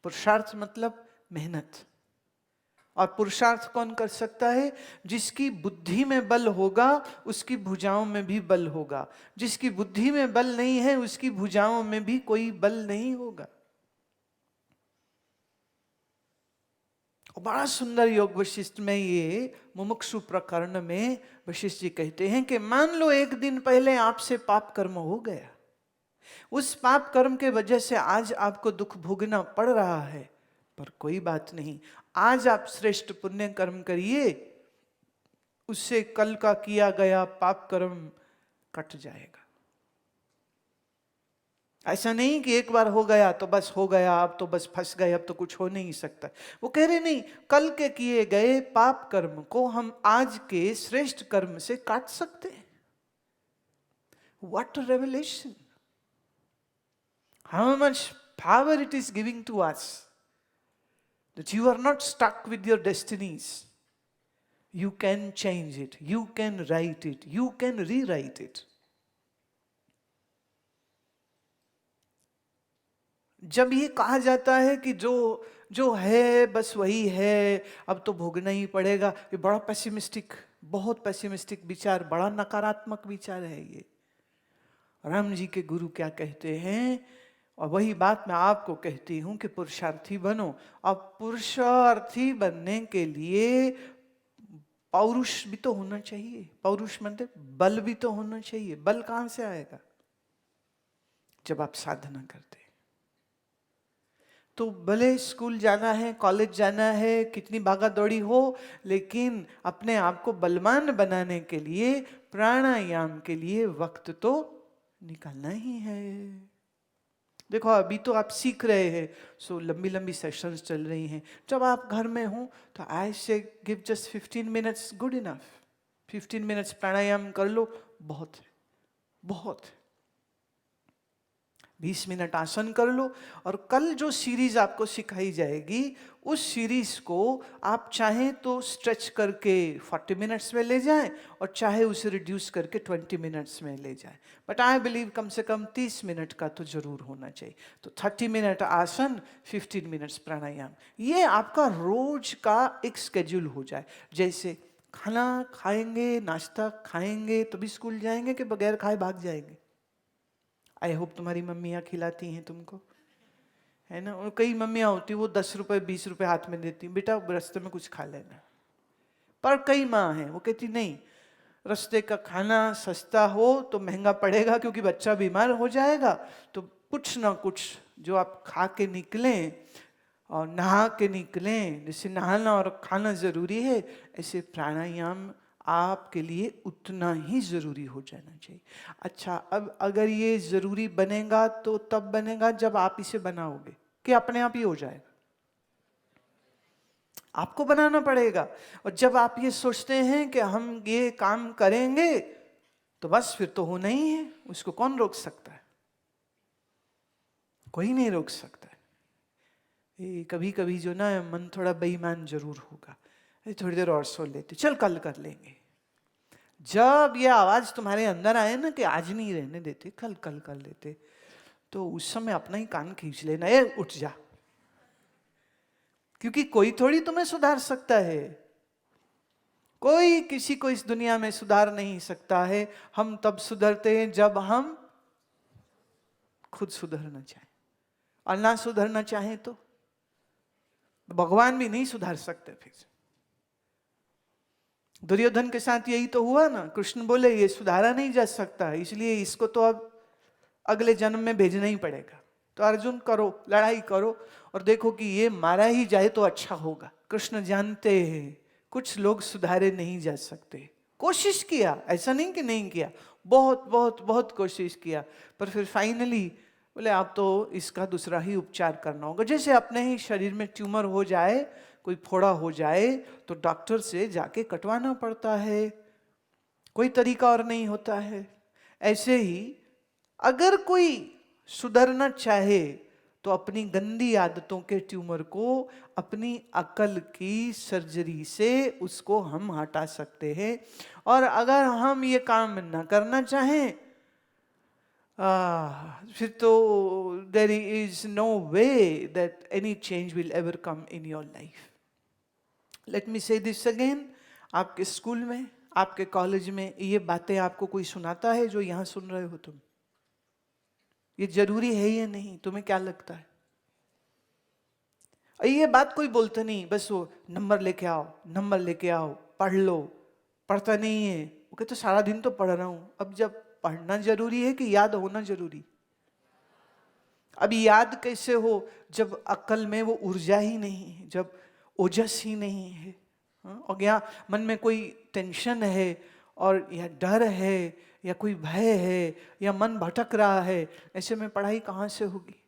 पुरुषार्थ मतलब मेहनत। और पुरुषार्थ कौन कर सकता है? जिसकी बुद्धि में बल होगा उसकी भुजाओं में भी बल होगा, जिसकी बुद्धि में बल नहीं है उसकी भुजाओं में भी कोई बल नहीं होगा। और बड़ा सुंदर योग वशिष्ठ में, ये मुमुक्षु प्रकरण में वशिष्ठ जी कहते हैं कि मान लो एक दिन पहले आपसे पाप कर्म हो गया, उस पाप कर्म के वजह से आज आपको दुख भोगना पड़ रहा है, पर कोई बात नहीं, आज आप श्रेष्ठ पुण्य कर्म करिए, उससे कल का किया गया पाप कर्म कट जाएगा। ऐसा नहीं कि एक बार हो गया तो बस हो गया, अब तो बस फंस गए, अब तो कुछ हो नहीं सकता। वो कह रहे नहीं, कल के किए गए पाप कर्म को हम आज के श्रेष्ठ कर्म से काट सकते हैं। What revelation! How much power it is giving to us, that you are not stuck with your destinies. You can change it, you can write it, you can rewrite it. जब ये कहा जाता है कि जो जो है बस वही है, अब तो भोगना ही पड़ेगा, ये बड़ा पेसिमिस्टिक, बहुत पेसिमिस्टिक विचार, बड़ा नकारात्मक विचार है ये। राम जी के गुरु क्या कहते हैं, और वही बात मैं आपको कहती हूं कि पुरुषार्थी बनो। अब पुरुषार्थी बनने के लिए पौरुष भी तो होना चाहिए। पौरुष मतलब बल भी तो होना चाहिए। बल कहां से आएगा? जब आप साधना करते। तो भले स्कूल जाना है, कॉलेज जाना है, कितनी भागा दौड़ी हो, लेकिन अपने आप को बलवान बनाने के लिए, प्राणायाम के लिए वक्त तो निकालना ही है। देखो अभी तो आप सीख रहे हैं, सो लंबी लंबी सेशंस चल रही हैं। जब आप घर में हो तो I say give just 15 minutes good enough. 15 minutes pranayama कर लो, बहुत है, बहुत है। 20 मिनट आसन कर लो, और कल जो सीरीज आपको सिखाई जाएगी उस सीरीज को आप चाहें तो स्ट्रेच करके 40 मिनट्स में ले जाएं, और चाहे उसे रिड्यूस करके 20 मिनट्स में ले जाएं। बट आई बिलीव कम से कम 30 मिनट का तो जरूर होना चाहिए। तो 30 मिनट आसन, 15 मिनट्स प्राणायाम, ये आपका रोज का एक स्केड्यूल हो जाए। जैसे खाना खाएंगे, नाश्ता खाएंगे तभी स्कूल जाएंगे कि बगैर खाए भाग जाएंगे? आई होप तुम्हारी मम्मियाँ खिलाती हैं तुमको, है ना। और कई मम्मियाँ होती वो 10 रुपए 20 रुपए हाथ में देती, बेटा रास्ते में कुछ खा लेना। पर कई माँ हैं वो कहती नहीं, रास्ते का खाना सस्ता हो तो महंगा पड़ेगा क्योंकि बच्चा बीमार हो जाएगा, तो कुछ ना कुछ जो आप खा के निकलें और नहा के निकलें। जैसे नहाना और खाना जरूरी है, ऐसे प्राणायाम आपके लिए उतना ही जरूरी हो जाना चाहिए। अच्छा, अब अगर ये जरूरी बनेगा तो तब बनेगा जब आप इसे बनाओगे, कि अपने आप ही हो जाएगा? आपको बनाना पड़ेगा। और जब आप ये सोचते हैं कि हम ये काम करेंगे तो बस फिर तो होना ही है, उसको कौन रोक सकता है? कोई नहीं रोक सकता है। कभी कभी जो ना मन थोड़ा बेईमान जरूर होगा, थोड़ी देर और सो लेते, चल कल कर लेंगे। जब ये आवाज तुम्हारे अंदर आए ना कि आज नहीं रहने देते, कल कल कर लेते, तो उस समय अपना ही कान खींच लेना, ये उठ जा, क्योंकि कोई थोड़ी तुम्हें सुधार सकता है। कोई किसी को इस दुनिया में सुधार नहीं सकता है। हम तब सुधरते हैं जब हम खुद सुधरना चाहें, और ना सुधरना चाहें तो भगवान भी नहीं सुधार सकते। फिर दुर्योधन के साथ यही तो हुआ ना। कृष्ण बोले ये सुधारा नहीं जा सकता, इसलिए इसको तो अब अगले जन्म में भेजना ही पड़ेगा। तो अर्जुन करो, लड़ाई करो और देखो कि ये मारा ही जाए तो अच्छा होगा। कृष्ण जानते हैं कुछ लोग सुधारे नहीं जा सकते। कोशिश किया, ऐसा नहीं कि नहीं किया, बहुत बहुत बहुत कोशिश किया, पर फिर फाइनली बोले आप तो इसका दूसरा ही उपचार करना होगा। जैसे अपने ही शरीर में ट्यूमर हो जाए, कोई फोड़ा हो जाए तो डॉक्टर से जाके कटवाना पड़ता है, कोई तरीका और नहीं होता है। ऐसे ही अगर कोई सुधरना चाहे तो अपनी गंदी आदतों के ट्यूमर को अपनी अकल की सर्जरी से उसको हम हटा सकते हैं। और अगर हम ये काम न करना चाहें फिर तो there is no way that any change will ever come in your life. Let me say this again, आपके स्कूल में, आपके कॉलेज में ये बातें आपको कोई सुनाता है जो यहाँ सुन रहे हो तुम? ये जरूरी है या नहीं? तुम्हें क्या लगता है? ये बात कोई बोलता नहीं, बस वो नंबर लेके आओ, नंबर लेके आओ, पढ़ लो, पढ़ता नहीं है। वो कहते सारा दिन तो पढ़ रहा हूं। अब जब पढ़ना जरूरी है कि याद होना जरूरी? अब याद कैसे हो जब अक्ल में वो ऊर्जा ही नहीं है, जब ओजस ही नहीं है? और यहाँ मन में कोई टेंशन है और या डर है या कोई भय है या मन भटक रहा है, ऐसे में पढ़ाई कहाँ से होगी?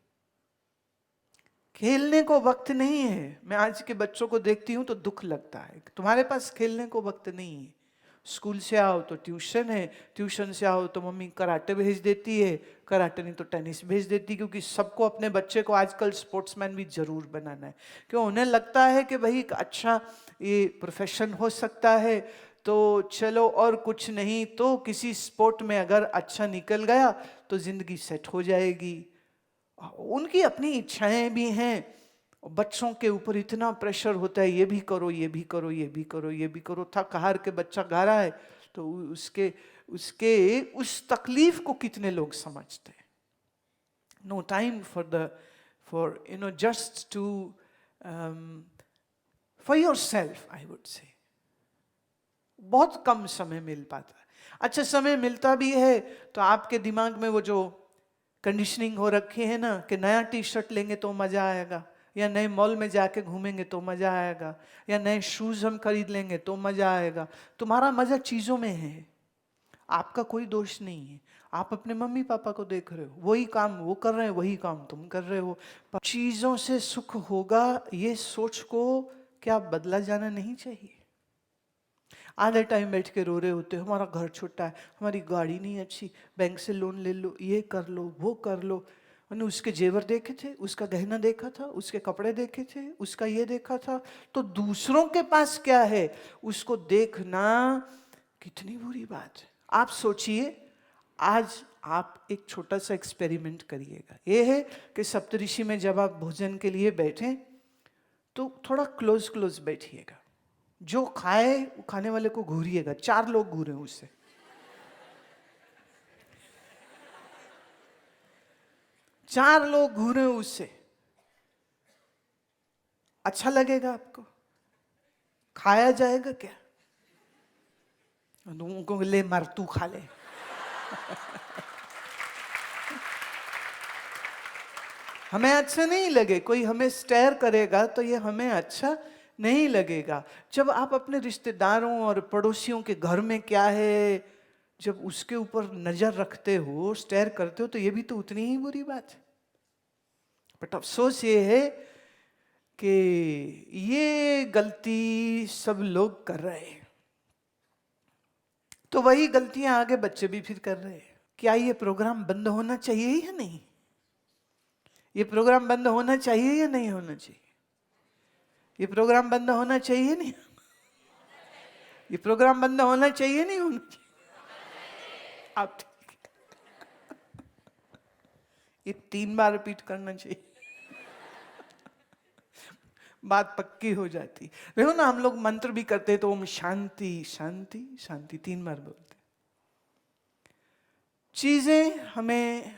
खेलने को वक्त नहीं है। मैं आज के बच्चों को देखती हूँ तो दुख लगता है, तुम्हारे पास खेलने को वक्त नहीं है। स्कूल से आओ तो ट्यूशन है, ट्यूशन से आओ तो मम्मी कराटे भेज देती है, कराटे नहीं तो टेनिस भेज देती है, क्योंकि सबको अपने बच्चे को आजकल स्पोर्ट्समैन भी जरूर बनाना है। क्यों? उन्हें लगता है कि भाई एक अच्छा ये प्रोफेशन हो सकता है, तो चलो, और कुछ नहीं तो किसी स्पोर्ट में अगर अच्छा निकल गया तो जिंदगी सेट हो जाएगी। उनकी अपनी इच्छाएं भी हैं, बच्चों के ऊपर इतना प्रेशर होता है, ये भी करो, ये भी करो, ये भी करो, ये भी करो। थक हार के बच्चा गा रहा है तो उसके उसके उस तकलीफ को कितने लोग समझते हैं? No time for just to for yourself, I would say. बहुत कम समय मिल पाता है। अच्छा, समय मिलता भी है तो आपके दिमाग में वो जो कंडीशनिंग हो रखी है ना कि नया टी शर्ट लेंगे तो मजा आएगा, या नए मॉल में जाके घूमेंगे तो मजा आएगा, या नए शूज हम खरीद लेंगे तो मजा आएगा। तुम्हारा मजा चीजों में है, आपका कोई दोष नहीं है। आप अपने मम्मी पापा को देख रहे हो, वही काम वो कर रहे हैं, वही काम तुम कर रहे हो। चीजों से सुख होगा ये सोच को क्या बदला जाना नहीं चाहिए? आधे टाइम बैठ के रो रहे होते, हमारा घर छोटा है, हमारी गाड़ी नहीं अच्छी, बैंक से लोन ले लो, ये कर लो, वो कर लो। मैंने उसके जेवर देखे थे, उसका गहना देखा था, उसके कपड़े देखे थे, उसका ये देखा था। तो दूसरों के पास क्या है उसको देखना कितनी बुरी बात है। आप सोचिए, आज आप एक छोटा सा एक्सपेरिमेंट करिएगा। ये है कि सप्तऋषि में जब आप भोजन के लिए बैठे तो थोड़ा क्लोज क्लोज बैठिएगा। जो खाए वो खाने वाले को घूरिएगा, 4 लोग घूरे उससे। चार लोग घूरे उससे, अच्छा लगेगा आपको? खाया जाएगा क्या? उनको ले मर, तू खा ले। हमें अच्छा नहीं लगे, कोई हमें स्टेयर करेगा तो ये हमें अच्छा नहीं लगेगा। जब आप अपने रिश्तेदारों और पड़ोसियों के घर में क्या है, जब उसके ऊपर नजर रखते हो, स्टेयर करते हो, तो ये भी तो उतनी ही बुरी बात है। बट अफसोस ये है कि ये गलती सब लोग कर रहे हैं, तो वही गलतियां आगे बच्चे भी फिर कर रहे हैं। क्या ये प्रोग्राम बंद होना चाहिए या नहीं? ये प्रोग्राम बंद होना चाहिए या नहीं होना चाहिए? ये प्रोग्राम बंद होना चाहिए नहीं? ये प्रोग्राम बंद होना चाहिए नहीं होना चाहिए? आप ये 3 बार रिपीट करना चाहिए, बात पक्की हो जाती। देखो ना, हम लोग मंत्र भी करते हैं तो ओम शांति शांति शांति 3 बार बोलते। चीजें हमें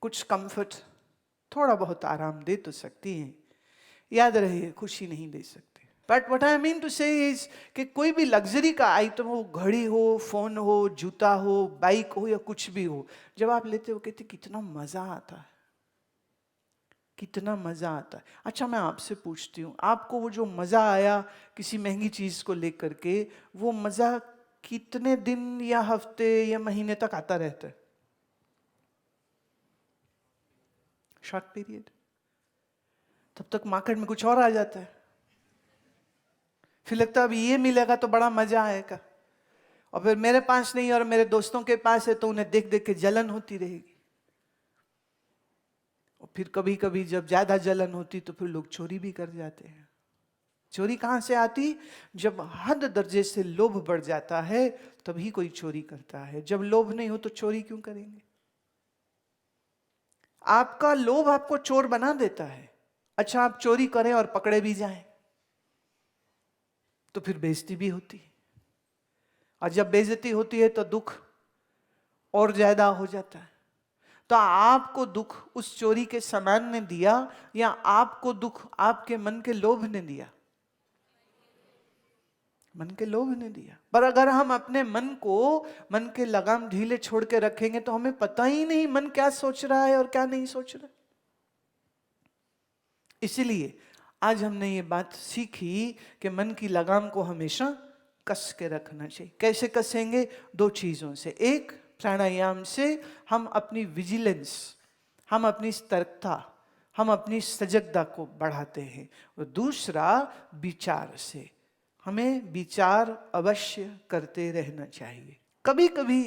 कुछ कंफर्ट, थोड़ा बहुत आराम दे तो सकती हैं, याद रहे खुशी नहीं दे सकते। But what I mean to say is कि कोई भी लग्जरी का आइटम हो, घड़ी हो, फोन हो, जूता हो, बाइक हो, या कुछ भी हो, जब आप लेते हो कहते कितना मजा आता है, कितना मजा आता है। अच्छा, मैं आपसे पूछती हूँ, आपको वो जो मजा आया किसी महंगी चीज को लेकर के, वो मजा कितने दिन या हफ्ते या महीने तक आता रहता है? Short period. तब तक मार्केट में कुछ और आ जाता है, फिर लगता है अब ये मिलेगा तो बड़ा मजा आएगा, और फिर मेरे पास नहीं और मेरे दोस्तों के पास है तो उन्हें देख देख के जलन होती रहेगी। और फिर कभी कभी जब ज्यादा जलन होती तो फिर लोग चोरी भी कर जाते हैं। चोरी कहां से आती? जब हद दर्जे से लोभ बढ़ जाता है तभी कोई चोरी करता है। जब लोभ नहीं हो तो चोरी क्यों करेंगे? आपका लोभ आपको चोर बना देता है। अच्छा, आप चोरी करें और पकड़े भी जाएं तो फिर बेइज्जती भी होती है, और जब बेइज्जती होती है तो दुख और ज्यादा हो जाता है। तो आपको दुख उस चोरी के सामान ने दिया, या आपको दुख आपके मन के लोभ ने दिया? मन के लोभ ने दिया। पर अगर हम अपने मन के लगाम ढीले छोड़ के रखेंगे तो हमें पता ही नहीं मन क्या सोच रहा है और क्या नहीं सोच रहा। इसीलिए आज हमने ये बात सीखी कि मन की लगाम को हमेशा कस के रखना चाहिए। कैसे कसेंगे? दो चीजों से। एक, प्राणायाम से हम अपनी विजिलेंस, हम अपनी सतर्कता, हम अपनी सजगता को बढ़ाते हैं। और दूसरा, विचार से। हमें विचार अवश्य करते रहना चाहिए। कभी कभी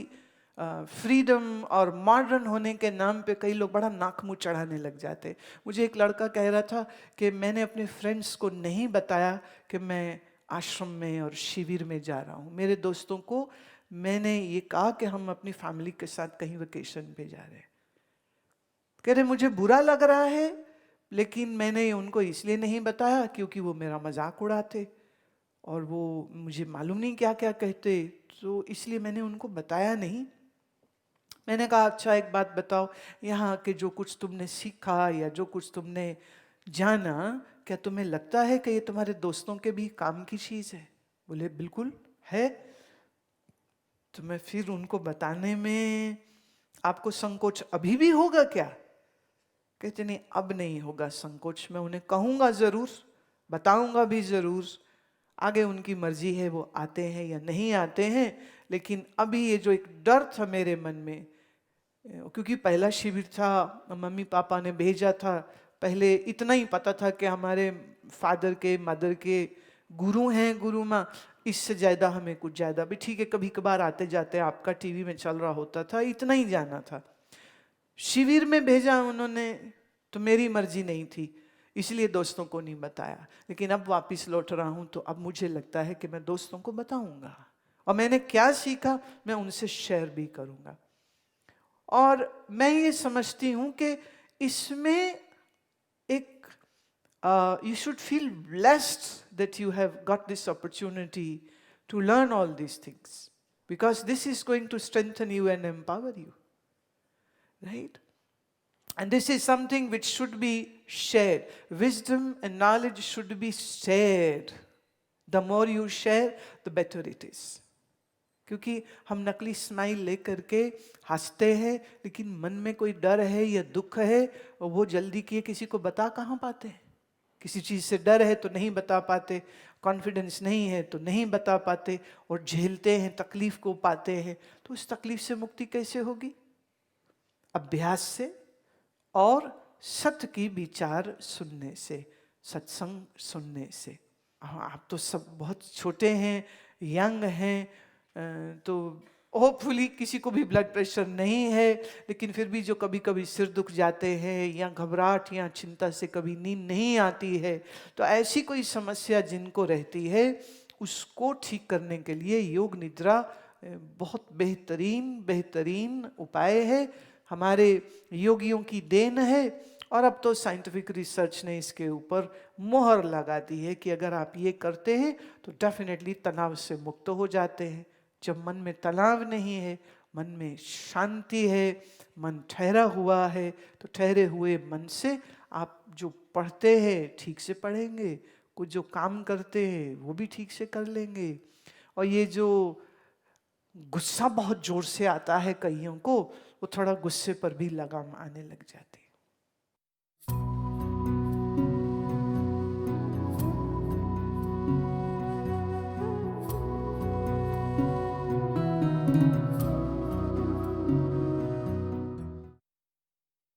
फ्रीडम और मॉडर्न होने के नाम पे कई लोग बड़ा नाक मुंह चढ़ाने लग जाते। मुझे एक लड़का कह रहा था कि मैंने अपने फ्रेंड्स को नहीं बताया कि मैं आश्रम में और शिविर में जा रहा हूँ। मेरे दोस्तों को मैंने ये कहा कि हम अपनी फैमिली के साथ कहीं वेकेशन पे जा रहे हैं। कह रहे मुझे बुरा लग रहा है, लेकिन मैंने उनको इसलिए नहीं बताया क्योंकि वो मेरा मजाक उड़ाते और वो मुझे मालूम नहीं क्या क्या कहते, तो इसलिए मैंने उनको बताया नहीं। मैंने कहा अच्छा एक बात बताओ, यहाँ के जो कुछ तुमने सीखा या जो कुछ तुमने जाना, क्या तुम्हें लगता है कि ये तुम्हारे दोस्तों के भी काम की चीज है? बोले बिल्कुल है। तो मैं फिर उनको बताने में आपको संकोच अभी भी होगा क्या? कहते नहीं, अब नहीं होगा संकोच, मैं उन्हें कहूंगा जरूर, बताऊंगा भी जरूर। आगे उनकी मर्जी है, वो आते हैं या नहीं आते हैं। लेकिन अभी ये जो एक डर था मेरे मन में, क्योंकि पहला शिविर था, मम्मी पापा ने भेजा था, पहले इतना ही पता था कि हमारे फादर के मदर के गुरु हैं, गुरु माँ, इससे ज़्यादा हमें कुछ ज़्यादा भी ठीक है, कभी कभार आते जाते आपका टीवी में चल रहा होता था, इतना ही जाना था। शिविर में भेजा उन्होंने तो मेरी मर्जी नहीं थी, इसलिए दोस्तों को नहीं बताया। लेकिन अब वापस लौट रहा हूं तो अब मुझे लगता है कि मैं दोस्तों को बताऊंगा, और मैंने क्या सीखा मैं उनसे शेयर भी करूंगा। और मैं ये समझती हूं कि इसमें एक you should feel blessed that you have got this opportunity to learn all these things, because this is going to strengthen you and empower you, right? And this is something which should be shared. Wisdom and knowledge should be shared. The more you share, the better it is. क्योंकि हम नकली smile लेकर के हंसते हैं, लेकिन मन में कोई डर है या दुख है, और वो जल्दी किए किसी को बता कहाँ पाते हैं। किसी चीज़ से डर है तो नहीं बता पाते, कॉन्फिडेंस नहीं है तो नहीं बता पाते, और झेलते हैं, तकलीफ को पाते हैं। तो उस तकलीफ से मुक्ति कैसे होगी? अभ्यास से और सत्य की विचार सुनने से, सत्संग सुनने से। हाँ, आप तो सब बहुत छोटे हैं, यंग हैं, तो होपफुली किसी को भी ब्लड प्रेशर नहीं है, लेकिन फिर भी जो कभी कभी सिर दुख जाते हैं या घबराहट या चिंता से कभी नींद नहीं आती है, तो ऐसी कोई समस्या जिनको रहती है उसको ठीक करने के लिए योग निद्रा बहुत बेहतरीन उपाय है। हमारे योगियों की देन है, और अब तो साइंटिफिक रिसर्च ने इसके ऊपर मोहर लगा दी है कि अगर आप ये करते हैं तो डेफिनेटली तनाव से मुक्त हो जाते हैं। जब मन में तनाव नहीं है, मन में शांति है, मन ठहरा हुआ है, तो ठहरे हुए मन से आप जो पढ़ते हैं ठीक से पढ़ेंगे, कुछ जो काम करते हैं वो भी ठीक से कर लेंगे। और ये जो गुस्सा बहुत जोर से आता है कईयों को, वो थोड़ा गुस्से पर भी लगाम आने लग जाते।